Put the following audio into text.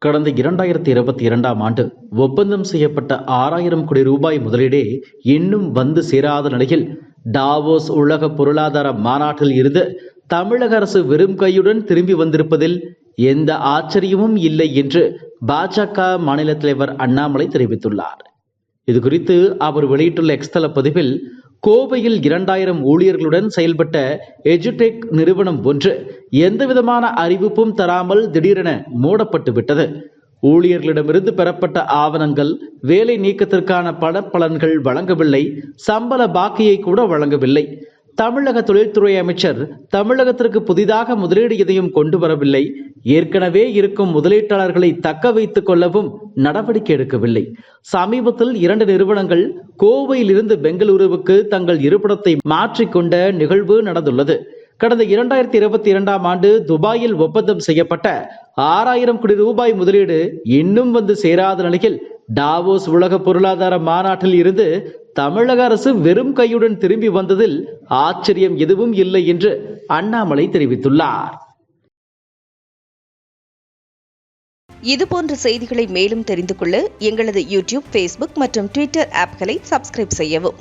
கடந்த 2022ஆம் ஆண்டு ஒப்பந்தம் செய்யப்பட்ட 6000 கோடி ரூபாய் முதலீடே இன்னும் வந்து சேராத நிலையில் டாவோஸ் உலக பொருளாதார மாநாட்டில் இருந்து தமிழக அரசு வெறும் கையுடன் திரும்பி வந்திருப்பதில் எந்த ஆச்சரியமும் இல்லை என்று பாஜக மாநில தலைவர் அண்ணாமலை தெரிவித்துள்ளார். இதுகுறித்து அவர் வெளியிட்டுள்ள எக்ஸ்தல பதிவில், கோவையில் 2000 ஊழியர்களுடன் செயல்பட்ட எஜுடெக் நிறுவனம் ஒன்று எந்தவிதமான அறிவிப்பும் தராமல் திடீரென மூடப்பட்டு விட்டது. ஊழியர்களிடமிருந்து பெறப்பட்ட ஆவணங்கள், வேலை நீக்கத்திற்கான பலன்கள் வழங்கவில்லை, சம்பள பாக்கியை கூட வழங்கவில்லை. தமிழக தொழில்துறை அமைச்சர் தமிழகத்திற்கு புதிதாக முதலீடு எதையும் கொண்டு வரவில்லை. ஏற்கனவே இருக்கும் முதலீட்டாளர்களை தக்க வைத்துக் கொள்ளவும் நடவடிக்கை எடுக்கவில்லை. சமீபத்தில் 2 நிறுவனங்கள் கோவையில் இருந்து பெங்களூருவுக்கு தங்கள் இருப்பிடத்தை மாற்றிக்கொண்ட நிகழ்வு நடந்துள்ளது. கடந்த 2022ஆம் ஆண்டு துபாயில் ஒப்பந்தம் செய்யப்பட்ட 6000 கோடி ரூபாய் முதலீடு இன்னும் வந்து சேராத நிலையில் டாவோஸ் உலக பொருளாதார மாநாட்டில் இருந்து தமிழக அரசு வெறும் கையுடன் திரும்பி வந்ததில் ஆச்சரியம் எதுவும் இல்லை என்று அண்ணாமலை தெரிவித்துள்ளார். இதுபோன்ற செய்திகளை மேலும் தெரிந்து கொள்ள எங்களது யூடியூப், ஃபேஸ்புக் மற்றும் ட்விட்டர் ஆப்களை சப்ஸ்கிரைப் செய்யவும்.